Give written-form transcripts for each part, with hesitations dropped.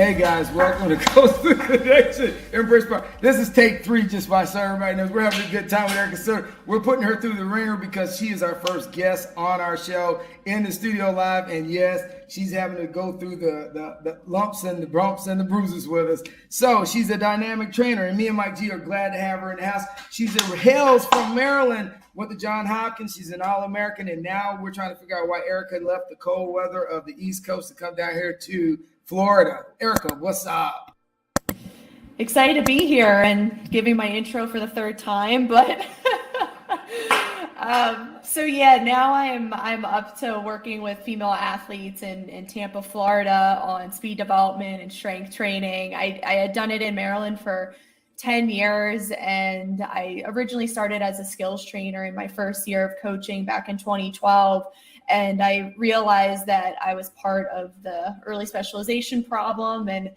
Hey guys, welcome to Coastal Connection in Bridgeport. This is take 3, just by so everybody knows. We're having a good time with Erica Suter. We're putting her through the ringer because she is our first guest on our show in the studio live. And yes, she's having to go through the lumps and the bumps and the bruises with us. So she's a dynamic trainer, and me and Mike G are glad to have her in the house. Hails from Maryland. Went to Johns Hopkins. She's an All-American, and now we're trying to figure out why Erica left the cold weather of the East Coast to come down here to Florida. Erica, what's up? Excited to be here and giving my intro for the 3rd time, but so yeah, now I'm up to working with female athletes in Tampa, Florida on speed development and strength training. I had done it in Maryland for 10 years, and I originally started as a skills trainer in my first year of coaching back in 2012. And I realized that I was part of the early specialization problem and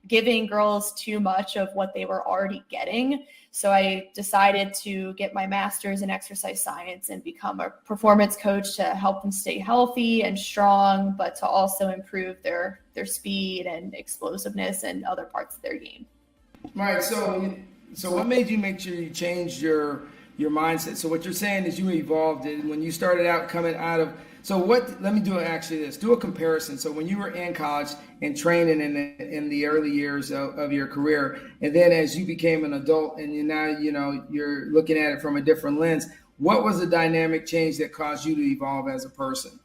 giving girls too much of what they were already getting. So I decided to get my master's in exercise science and become a performance coach to help them stay healthy and strong, but to also improve their speed and explosiveness and other parts of their game. Right. So what made you make sure you changed your mindset? So what you're saying is you evolved it when you started out coming out of. So let me do do a comparison. So when you were in college and training in the early years of your career, and then as you became an adult and you're looking at it from a different lens, what was the dynamic change that caused you to evolve as a person?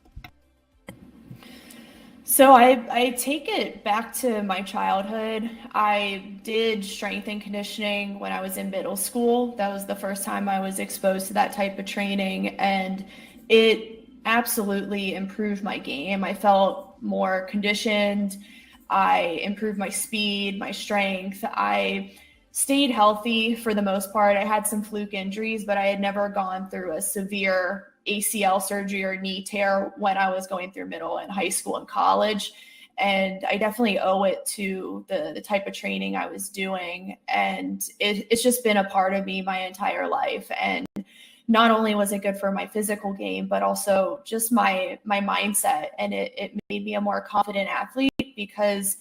So I take it back to my childhood. I did strength and conditioning when I was in middle school. That was the first time I was exposed to that type of training, and it absolutely improved my game. I felt more conditioned. I improved my speed, my strength. I stayed healthy for the most part. I had some fluke injuries, but I had never gone through a severe ACL surgery or knee tear when I was going through middle and high school and college. And I definitely owe it to the type of training I was doing. And it's just been a part of me my entire life. And not only was it good for my physical game, but also just my mindset. And it made me a more confident athlete because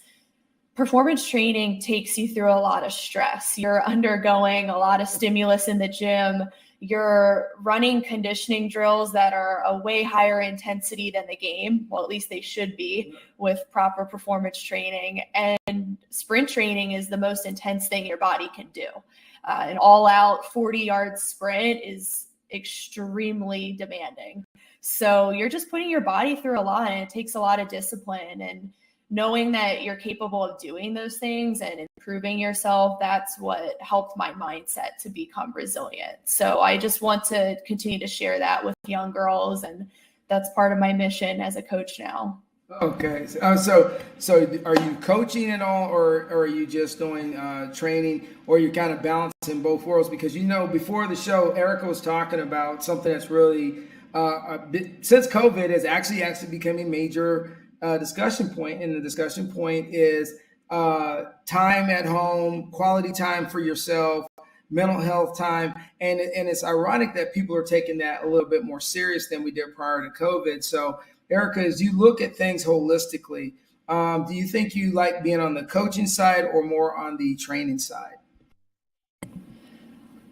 performance training takes you through a lot of stress. You're undergoing a lot of stimulus in the gym. You're running conditioning drills that are a way higher intensity than the game. Well, at least they should be with proper performance training. And sprint training is the most intense thing your body can do. An all-out 40-yard sprint is extremely demanding. So you're just putting your body through a lot, and it takes a lot of discipline. And knowing that you're capable of doing those things and improving yourself, that's what helped my mindset to become resilient. So I just want to continue to share that with young girls, and that's part of my mission as a coach now. Okay. So are you coaching at all, or are you just doing training, or you're kind of balancing both worlds? Because, before the show, Erica was talking about something that's really, since COVID has actually become a major discussion point. And the discussion point is time at home, quality time for yourself, mental health time. And it's ironic that people are taking that a little bit more serious than we did prior to COVID. So Erica, as you look at things holistically, do you think you like being on the coaching side or more on the training side?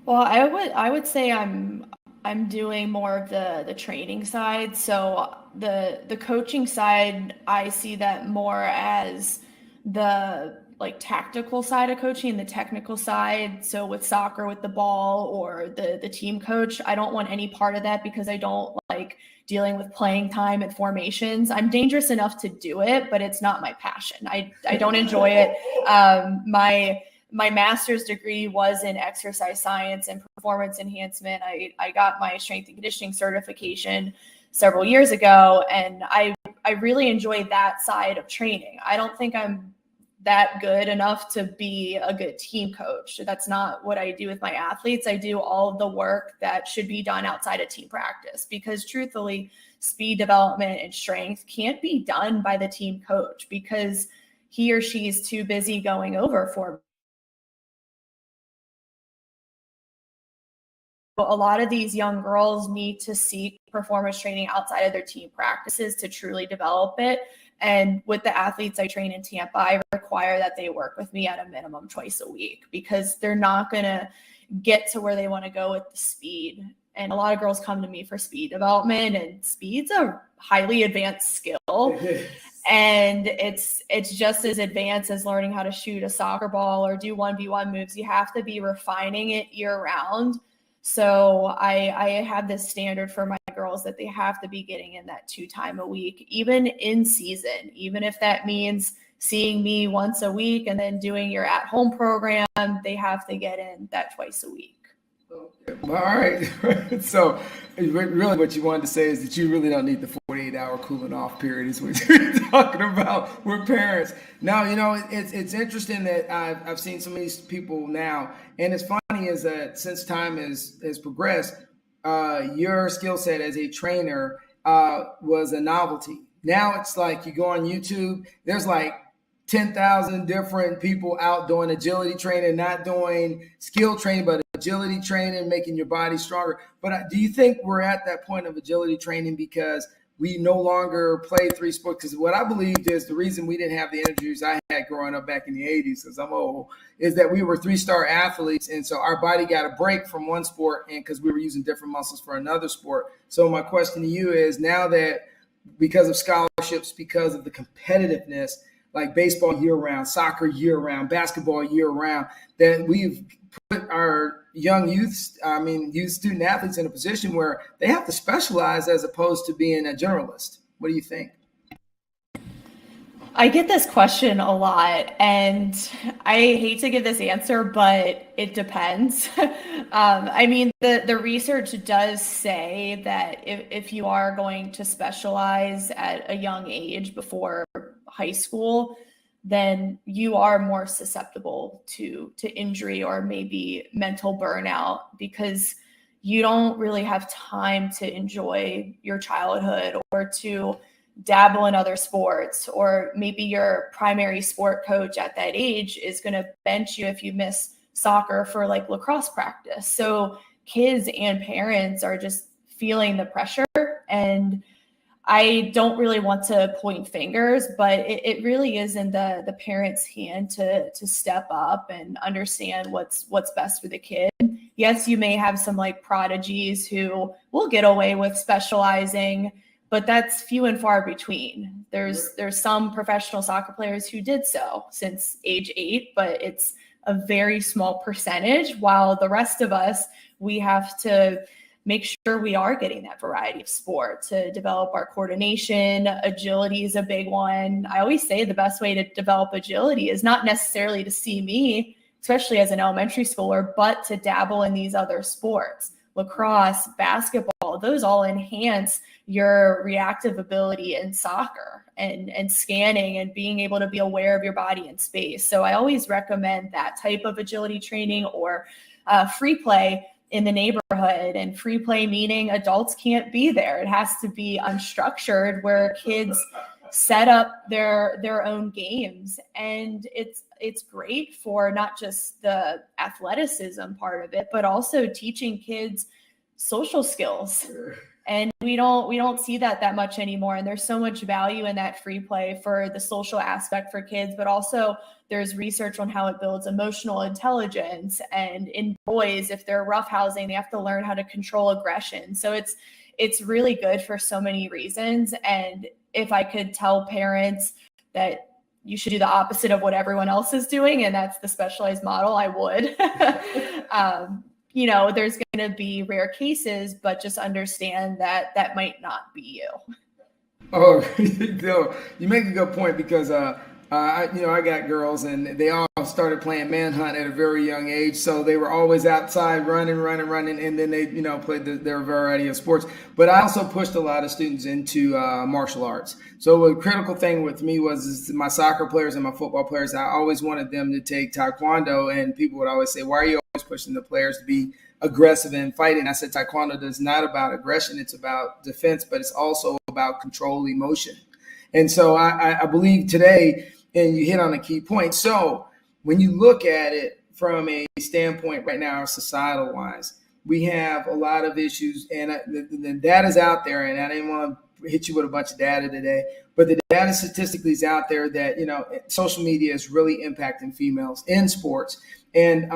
Well, I would say I'm doing more of the training side. So the coaching side, I see that more as the tactical side of coaching, the technical side. So with soccer, with the ball, or the team coach, I don't want any part of that because I don't like dealing with playing time and formations. I'm dangerous enough to do it, but it's not my passion. I don't enjoy it. My master's degree was in exercise science and performance enhancement. I got my strength and conditioning certification several years ago, and I really enjoy that side of training. I don't think I'm that good enough to be a good team coach. That's not what I do with my athletes. I do all of the work that should be done outside of team practice, because truthfully, speed development and strength can't be done by the team coach because he or she is too busy going over a lot of these young girls need to seek performance training outside of their team practices to truly develop it. And with the athletes I train in Tampa, I require that they work with me at a minimum twice a week, because they're not going to get to where they want to go with the speed. And a lot of girls come to me for speed development, and speed's a highly advanced skill. And it's just as advanced as learning how to shoot a soccer ball or do 1v1 moves. You have to be refining it year round. So I have this standard for my girls that they have to be getting in that 2 times a week, even in season, even if that means seeing me once a week and then doing your at-home program, they have to get in that twice a week. All right. So really what you wanted to say is that you really don't need the 48-hour cooling off period is what you're talking about with parents. Now, it's interesting that I've seen some of these people now, and it's funny is that since time has progressed, your skill set as a trainer was a novelty. Now it's like you go on YouTube, there's like 10,000 different people out doing agility training, not doing skill training, but agility training, making your body stronger. But do you think we're at that point of agility training because we no longer play 3 sports? Because what I believed is the reason we didn't have the injuries I had growing up back in the 80s, because I'm old, is that we were 3-star athletes. And so our body got a break from one sport, and because we were using different muscles for another sport. So my question to you is, now that because of scholarships, because of the competitiveness, like baseball year-round, soccer year-round, basketball year-round, that we've put our youth student athletes in a position where they have to specialize as opposed to being a generalist. What do you think? I get this question a lot, and I hate to give this answer, but it depends. The research does say that if you are going to specialize at a young age before high school, then you are more susceptible to injury or maybe mental burnout, because you don't really have time to enjoy your childhood or to dabble in other sports, or maybe your primary sport coach at that age is going to bench you if you miss soccer for like lacrosse practice. So kids and parents are just feeling the pressure, and I don't really want to point fingers, but it really is in the parent's hand to step up and understand what's best for the kid. Yes, you may have some like prodigies who will get away with specializing, but that's few and far between. There's some professional soccer players who did so since age 8, but it's a very small percentage, while the rest of us, we have to make sure we are getting that variety of sport to develop our coordination. Agility is a big one. I always say the best way to develop agility is not necessarily to see me, especially as an elementary schooler, but to dabble in these other sports. Lacrosse, basketball, those all enhance your reactive ability in soccer and scanning and being able to be aware of your body in space. So I always recommend that type of agility training, or free play in the neighborhood. And free play meaning adults can't be there. It has to be unstructured, where kids set up their own games. And it's great for not just the athleticism part of it, but also teaching kids social skills. And we don't see that much anymore. And there's so much value in that free play for the social aspect for kids, but also there's research on how it builds emotional intelligence. And in boys, if they're roughhousing, they have to learn how to control aggression. So it's really good for so many reasons. And if I could tell parents that you should do the opposite of what everyone else is doing, and that's the specialized model, I would. There's going to be rare cases, but just understand that might not be you. Oh, you make a good point, because I got girls, and they all started playing manhunt at a very young age. So they were always outside running, and then they, played their variety of sports. But I also pushed a lot of students into martial arts. So a critical thing with me was my soccer players and my football players, I always wanted them to take Taekwondo, and people would always say, why are you always pushing the players to be aggressive and fighting? I said, Taekwondo is not about aggression. It's about defense, but it's also about control emotion. And so I believe today, and you hit on a key point. So when you look at it from a standpoint right now, societal wise, we have a lot of issues, and the data's out there, and I didn't want to hit you with a bunch of data today, but the data statistically is out there that, social media is really impacting females in sports, and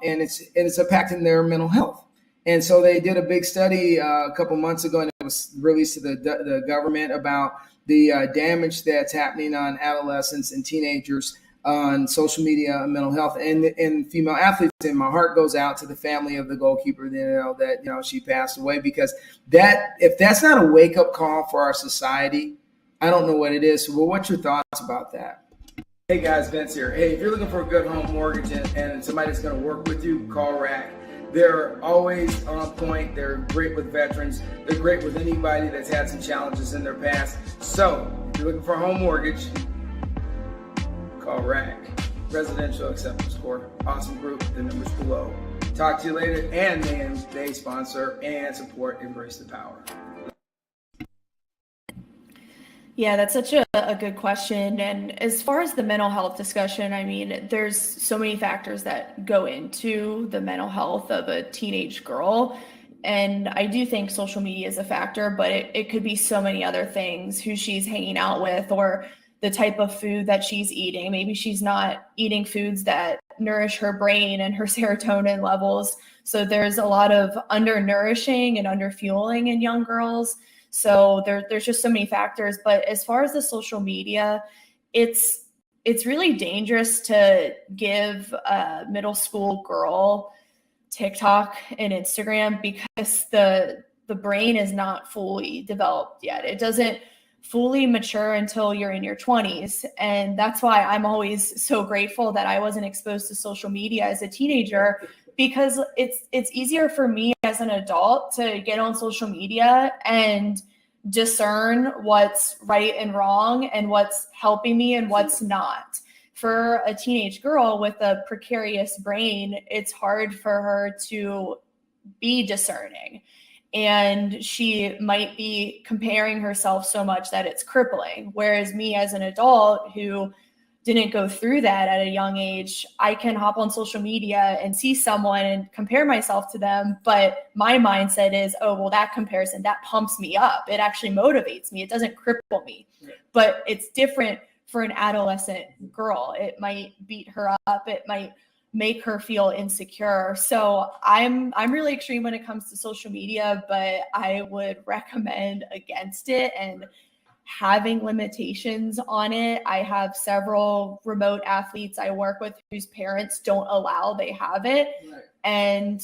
it's impacting their mental health. And so they did a big study a couple months ago, and it was released to the government about the damage that's happening on adolescents and teenagers on social media and mental health and female athletes. And my heart goes out to the family of the goalkeeper, that she passed away, because if that's not a wake up call for our society, I don't know what it is. So, what's your thoughts about that? Hey guys, Vince here. Hey, if you're looking for a good home mortgage and somebody that's going to work with you, call RAC. They're always on point. They're great with veterans. They're great with anybody that's had some challenges in their past. So, if you're looking for a home mortgage, call RAC, Residential Acceptance Corps. Awesome group. The number's below. Talk to you later. And they sponsor and support Embrace the Power. Yeah, that's such a good question. And as far as the mental health discussion, I mean, there's so many factors that go into the mental health of a teenage girl. And I do think social media is a factor, but it could be so many other things, who she's hanging out with, or the type of food that she's eating. Maybe she's not eating foods that nourish her brain and her serotonin levels. So there's a lot of undernourishing and underfueling in young girls. So there's just so many factors. But as far as the social media, it's really dangerous to give a middle school girl TikTok and Instagram, because the brain is not fully developed yet. It doesn't fully mature until you're in your 20s. And that's why I'm always so grateful that I wasn't exposed to social media as a teenager, because it's easier for me as an adult to get on social media and discern what's right and wrong and what's helping me and what's not. For a teenage girl with a precarious brain, it's hard for her to be discerning. And she might be comparing herself so much that it's crippling. Whereas me as an adult who didn't go through that at a young age, I can hop on social media and see someone and compare myself to them. But my mindset is, oh, well, that comparison, that pumps me up. It actually motivates me. It doesn't cripple me. But it's different for an adolescent girl. It might beat her up. It might make her feel insecure. So I'm really extreme when it comes to social media, but I would recommend against it and having limitations on it. I have several remote athletes I work with whose parents don't allow they have it, and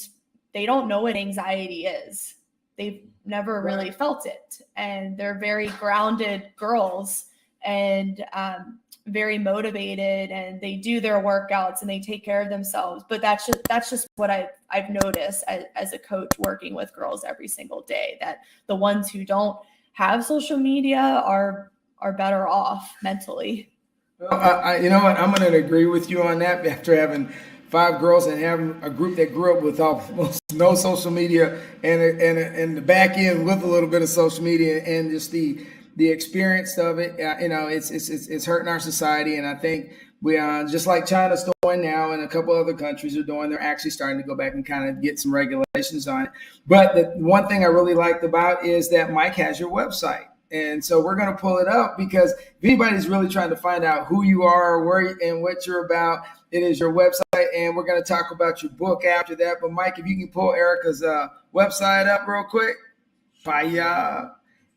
they don't know what anxiety is. They've never really felt it, and they're very grounded girls and very motivated, and they do their workouts and they take care of themselves. But that's just what I've noticed as a coach working with girls every single day, that the ones who don't have social media are better off mentally. Well, you know what? I'm going to agree with you on that. After having 5 girls and having a group that grew up with almost no social media and the back end with a little bit of social media, and just the experience of it, it's hurting our society. And I think we just like China's doing now, and a couple other countries are doing, they're actually starting to go back and kind of get some regulations on it. But the one thing I really liked about is that Mike has your website. And so we're going to pull it up, because if anybody's really trying to find out who you are, where and what you're about, it is your website. And we're going to talk about your book after that. But Mike, if you can pull Erica's website up real quick. Bye.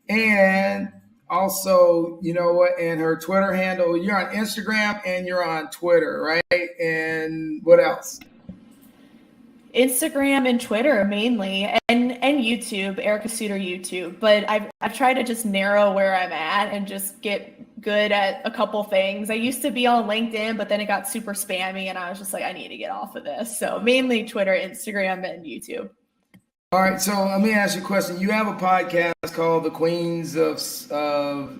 And also, you know what, and her Twitter handle, you're on Instagram and you're on Twitter, right? And what else? Instagram and Twitter mainly, and YouTube, Erica Suter YouTube. But I've tried to just narrow where I'm at and just get good at a couple things. I used to be on LinkedIn, but then it got super spammy and I was just like, I need to get off of this. So mainly Twitter, Instagram, and YouTube. All right, so let me ask you a question. You have a podcast called The Queens of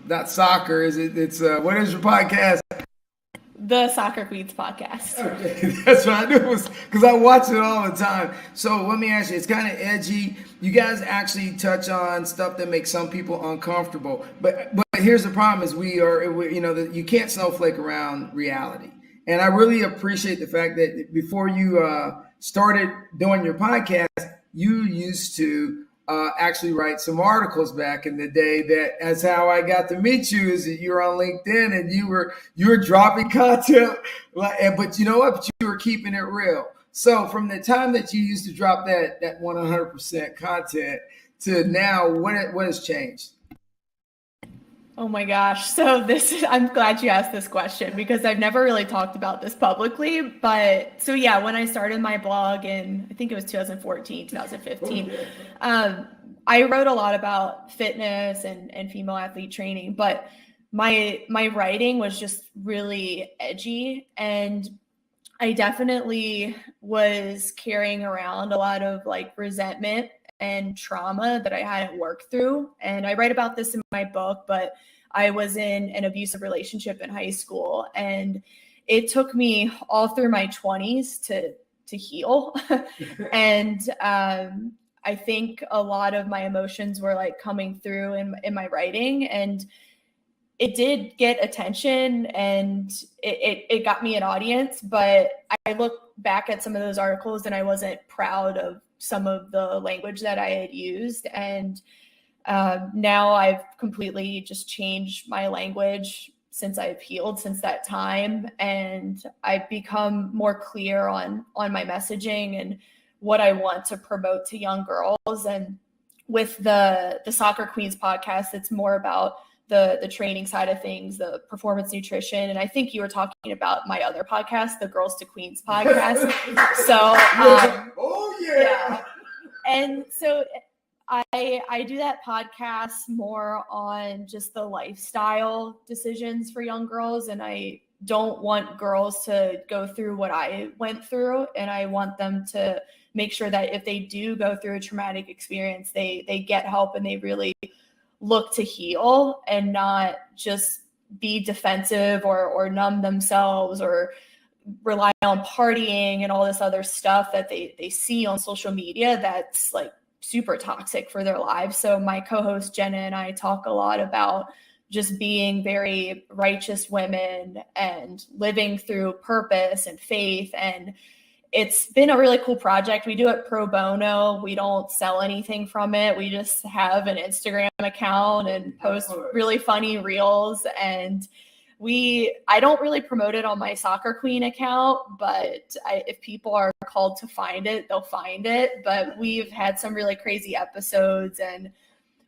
not soccer. It's what is your podcast? The Soccer Queens podcast. Okay, that's what I knew, was because I watch it all the time. So let me ask you, it's kind of edgy. You guys actually touch on stuff that makes some people uncomfortable. But here's the problem: is you can't snowflake around reality. And I really appreciate the fact that before you started doing your podcast, you used to actually write some articles back in the day. That's how I got to meet you. Is that you were on LinkedIn and you were dropping content, but you know what? But you were keeping it real. So from the time that you used to drop that 100% content to now, what has changed? Oh my gosh. So I'm glad you asked this question because I've never really talked about this publicly. But so yeah, when I started my blog in, I think it was 2014, 2015, I wrote a lot about fitness and female athlete training, but my writing was just really edgy, and I definitely was carrying around a lot of like resentment and trauma that I hadn't worked through. And I write about this in my book, but I was in an abusive relationship in high school, and it took me all through my 20s to heal. And I think a lot of my emotions were like coming through in my writing, and it did get attention and it got me an audience, but I look back at some of those articles and I wasn't proud of some of the language that I had used. And now I've completely just changed my language since I've healed since that time. And I've become more clear on my messaging and what I want to promote to young girls. And with the Soccer Queens podcast, it's more about the training side of things, the performance nutrition. And I think you were talking about my other podcast, the Girls to Queens podcast. So, yeah. And so I do that podcast more on just the lifestyle decisions for young girls. And I don't want girls to go through what I went through. And I want them to make sure that if they do go through a traumatic experience, they get help and they really look to heal and not just be defensive or numb themselves or rely on partying and all this other stuff that they see on social media that's like super toxic for their lives. So my co-host Jenna and I talk a lot about just being very righteous women and living through purpose and faith. And it's been a really cool project. We do it pro bono. We don't sell anything from it. We just have an Instagram account and post really funny reels. And I don't really promote it on my Soccer Queen account, but if people are called to find it, they'll find it. But we've had some really crazy episodes, and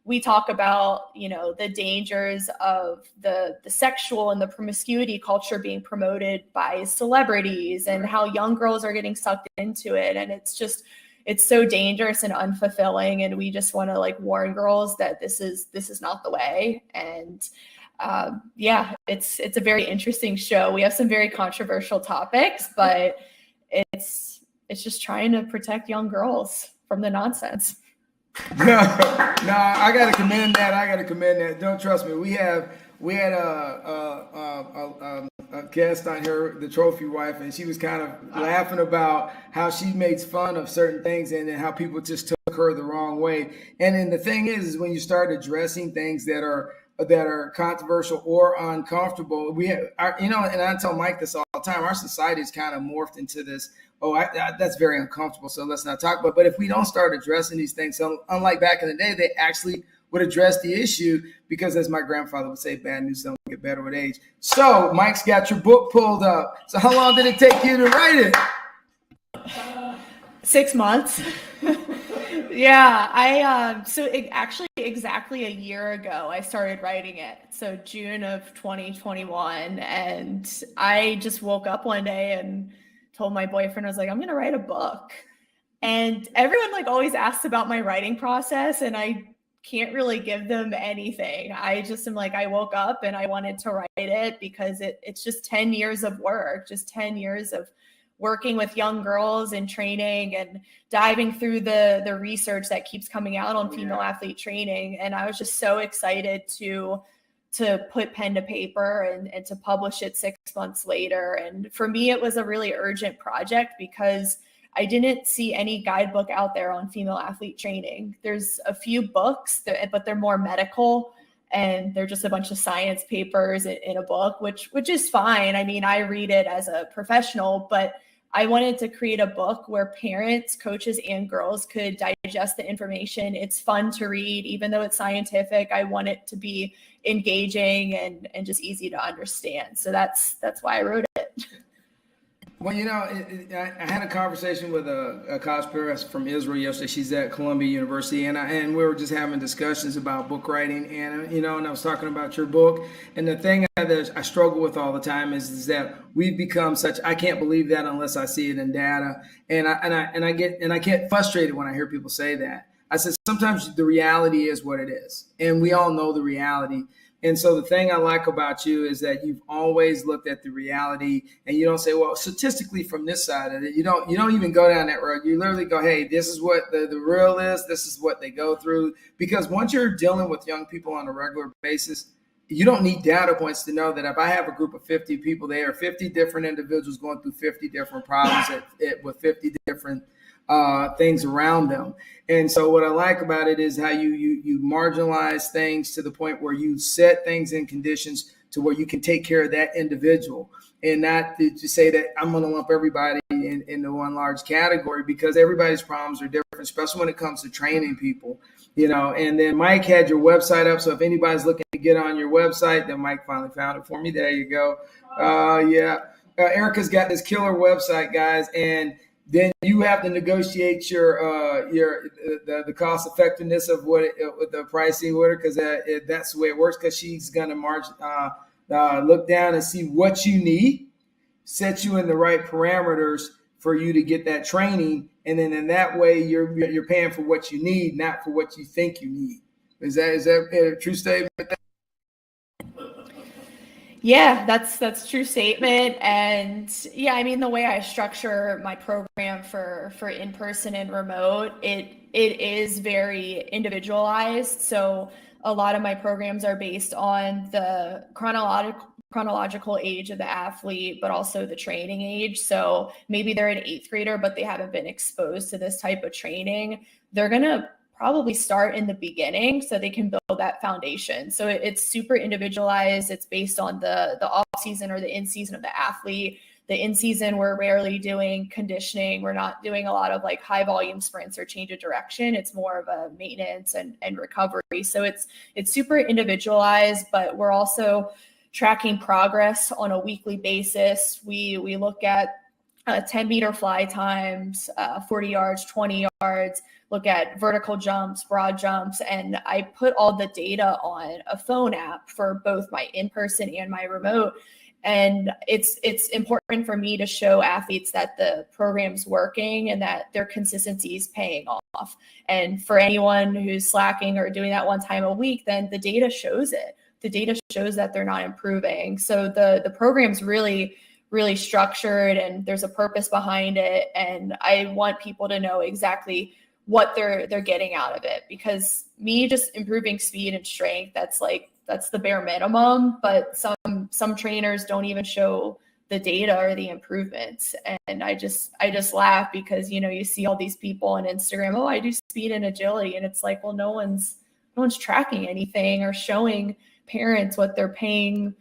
we talk about, the dangers of the sexual and the promiscuity culture being promoted by celebrities and how young girls are getting sucked into it. And it's so dangerous and unfulfilling. And we just want to like warn girls that this is not the way. And it's a very interesting show. We have some very controversial topics, but it's just trying to protect young girls from the nonsense. No, I gotta commend that. Don't trust me. We had a guest on here, the trophy wife, and she was kind of laughing about how she makes fun of certain things and how people just took her the wrong way. And then the thing is when you start addressing things that are controversial or uncomfortable, and I tell Mike this all the time, our society is kind of morphed into this, that's very uncomfortable, so let's not talk about it. But if we don't start addressing these things, so unlike back in the day, they actually would address the issue, because as my grandfather would say, bad news don't get better with age. So Mike's got your book pulled up. So how long did it take you to write it? 6 months. Yeah, actually exactly a year ago, I started writing it. So June of 2021. And I just woke up one day and told my boyfriend, I was like, I'm going to write a book. And everyone like always asks about my writing process, and I can't really give them anything. I just am like, I woke up and I wanted to write it because it's just 10 years of work, just 10 years of working with young girls and training and diving through the research that keeps coming out on female athlete training. And I was just so excited to put pen to paper and to publish it 6 months later. And for me, it was a really urgent project because I didn't see any guidebook out there on female athlete training. There's a few books, but they're more medical, and they're just a bunch of science papers in a book, which is fine. I mean, I read it as a professional, but I wanted to create a book where parents, coaches, and girls could digest the information. It's fun to read, even though it's scientific. I want it to be engaging and just easy to understand. So that's why I wrote it. Well, I had a conversation with a cosplayer from Israel yesterday. She's at Columbia University, and we were just having discussions about book writing, and I was talking about your book. And the thing that I struggle with all the time is that we've become such. I can't believe that unless I see it in data, and I get frustrated when I hear people say that. I said sometimes the reality is what it is, and we all know the reality. And so the thing I like about you is that you've always looked at the reality, and you don't say, well, statistically from this side of it, you don't even go down that road. You literally go, hey, this is what the real is. This is what they go through. Because once you're dealing with young people on a regular basis, you don't need data points to know that if I have a group of 50 people, there are 50 different individuals going through 50 different problems with 50 different things around them. And so what I like about it is how you marginalize things to the point where you set things in conditions to where you can take care of that individual, and not to say that I'm going to lump everybody into one large category, because everybody's problems are different, especially when it comes to training people, and then Mike had your website up. So if anybody's looking to get on your website, then Mike finally found it for me. There you go. Erica's got this killer website, guys. And then you have to negotiate the cost effectiveness of with the pricing with her, because that's the way it works. Because she's gonna look down and see what you need, set you in the right parameters for you to get that training, and then in that way you're paying for what you need, not for what you think you need. Is that a true statement? Yeah, that's a true statement. And yeah, I mean, the way I structure my program for in-person and remote, it is very individualized. So a lot of my programs are based on the chronological age of the athlete, but also the training age. So maybe they're an 8th grader, but they haven't been exposed to this type of training. They're going to probably start in the beginning so they can build that foundation. So it's super individualized. It's based on the off season or the in season of the athlete. The in season, we're rarely doing conditioning. We're not doing a lot of like high volume sprints or change of direction. It's more of a maintenance and recovery. So it's super individualized, but we're also tracking progress on a weekly basis. We look at 10-meter fly times, 40 yards, 20 yards, look at vertical jumps, broad jumps, and I put all the data on a phone app for both my in-person and my remote. And it's important for me to show athletes that the program's working and that their consistency is paying off. And for anyone who's slacking or doing that one time a week, then the data shows it. The data shows that they're not improving. So the program's really structured, and there's a purpose behind it. And I want people to know exactly what they're getting out of it, because me just improving speed and strength, that's the bare minimum. But some trainers don't even show the data or the improvements. And I just laugh because, you see all these people on Instagram, oh, I do speed and agility. And it's like, well, no one's tracking anything or showing parents what they're paying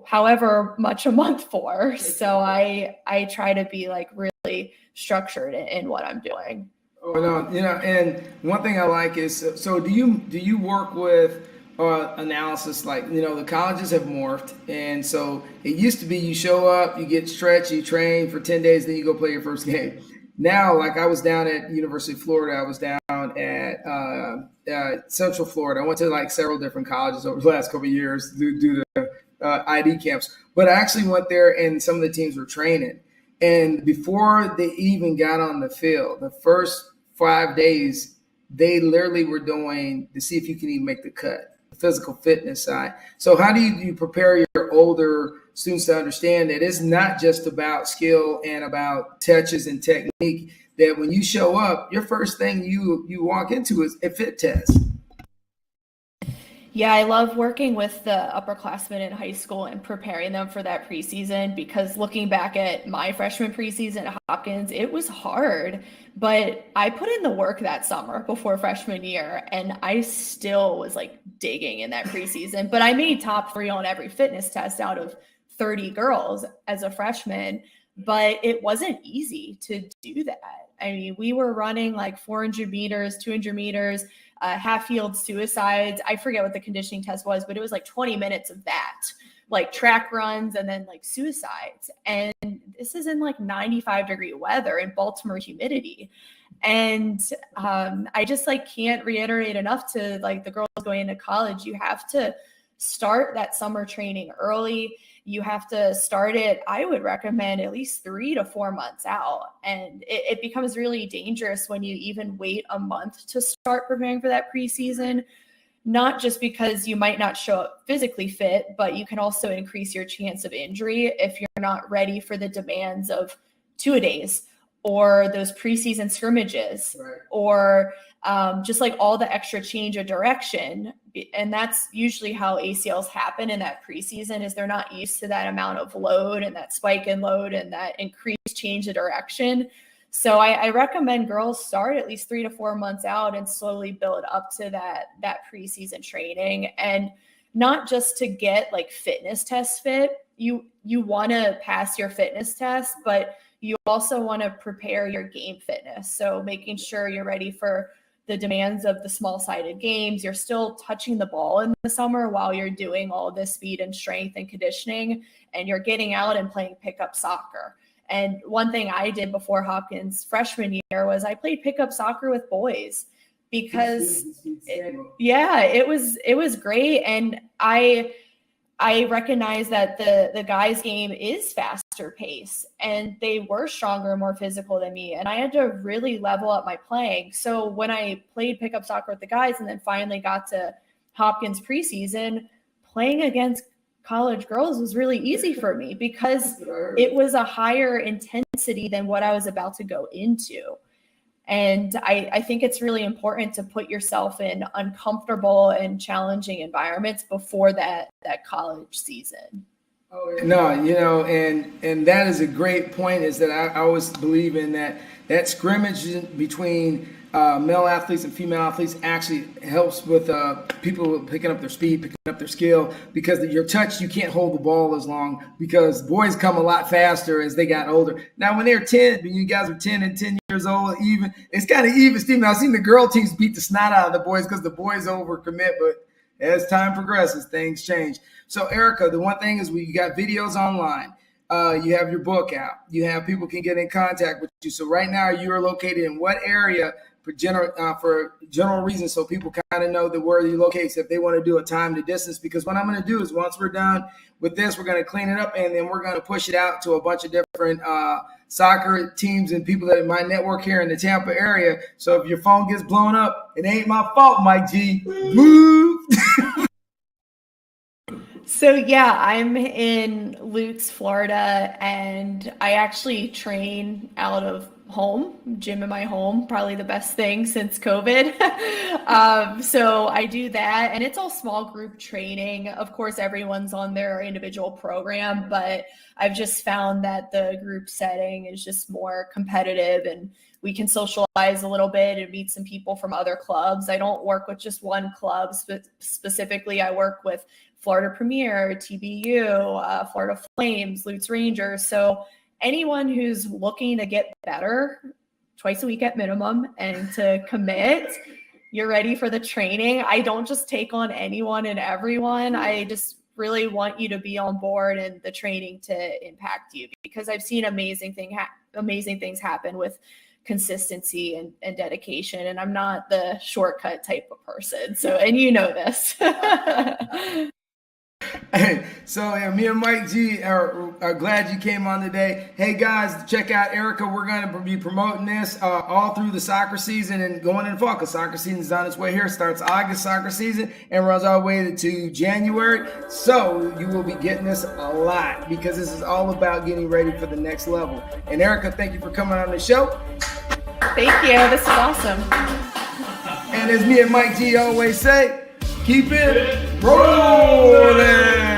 however much a month for. So I try to be like really structured in what I'm doing. Oh no, and one thing I like is, so do you work with analysis? Like, the colleges have morphed, and so it used to be you show up, you get stretched, you train for 10 days, then you go play your first game. Now, like I was down at University of Florida, I was down at Central Florida. I went to like several different colleges over the last couple of years due to ID camps, but I actually went there and some of the teams were training. And before they even got on the field, the first 5 days, they literally were doing to see if you can even make the cut, the physical fitness side. So how do you prepare your older students to understand that it's not just about skill and about touches and technique, that when you show up, your first thing you walk into is a fit test? Yeah, I love working with the upperclassmen in high school and preparing them for that preseason, because looking back at my freshman preseason at Hopkins, it was hard, but I put in the work that summer before freshman year, and I still was like digging in that preseason. But I made top 3 on every fitness test out of 30 girls as a freshman. but it wasn't easy to do that. I mean, we were running like 400 meters, 200 meters, half field suicides. I forget what the conditioning test was, but it was like 20 minutes of that, like track runs and then like suicides. And this is in like 95-degree weather in Baltimore humidity. And I just like can't reiterate enough to like the girls going into college, you have to start that summer training early. You have to start it, I would recommend, at least 3 to 4 months out. And it becomes really dangerous when you even wait a month to start preparing for that preseason, not just because you might not show up physically fit, but you can also increase your chance of injury if you're not ready for the demands of two-a-days or those preseason scrimmages, right, or just like all the extra change of direction. And that's usually how ACLs happen in that preseason, is they're not used to that amount of load and that spike in load and that increased change of direction. So I recommend girls start at least 3 to 4 months out and slowly build up to that preseason training, and not just to get like fitness test fit. You want to pass your fitness test, but you also want to prepare your game fitness. So making sure you're ready for the demands of the small-sided games. You're still touching the ball in the summer while you're doing all this speed and strength and conditioning, and you're getting out and playing pickup soccer. And one thing I did before Hopkins freshman year was I played pickup soccer with boys, because it was great. And I recognize that the guys' game is faster pace, and they were stronger and more physical than me. And I had to really level up my playing. So when I played pickup soccer with the guys and then finally got to Hopkins preseason, playing against college girls was really easy for me because it was a higher intensity than what I was about to go into. And I think it's really important to put yourself in uncomfortable and challenging environments before that college season. No, and that is a great point, is that I always believe in that scrimmage between male athletes and female athletes actually helps with people picking up their speed, picking up their skill, because your touch, you can't hold the ball as long, because boys come a lot faster as they got older. Now, when they're 10, when you guys are 10 and 10 years old, even, it's kind of even, Steve. I've seen the girl teams beat the snot out of the boys because the boys overcommit, but as time progresses, things change. So, Erica, the one thing is you got videos online. You have your book out. You have people can get in contact with you. So right now you are located in what area for general reasons, so people kind of know where you're located, so if they want to do a time to distance. Because what I'm going to do is, once we're done with this, we're going to clean it up, and then we're going to push it out to a bunch of different soccer teams and people that in my network here in the Tampa area. So if your phone gets blown up, it ain't my fault, Mike G. Move. So yeah, I'm in Lutz, Florida, and I actually train out of home, gym in my home, probably the best thing since COVID. So I do that, and it's all small group training. Of course, everyone's on their individual program, but I've just found that the group setting is just more competitive, and we can socialize a little bit and meet some people from other clubs. I don't work with just one club specifically. I work with Florida Premier, TBU, Florida Flames, Lutz Rangers. So anyone who's looking to get better twice a week at minimum and to commit, you're ready for the training. I don't just take on anyone and everyone. I just really want you to be on board and the training to impact you, because I've seen amazing things happen with consistency and dedication. And I'm not the shortcut type of person. So, and you know this. Hey, so me and Mike G are glad you came on today. Hey guys, check out Erica. We're going to be promoting this all through the soccer season and going in fall, because soccer season is on its way here. It starts August soccer season and runs all the way to January. So you will be getting this a lot, because this is all about getting ready for the next level. And Erica, thank you for coming on the show. Thank you. This is awesome. And as me and Mike G always say, keep it rolling.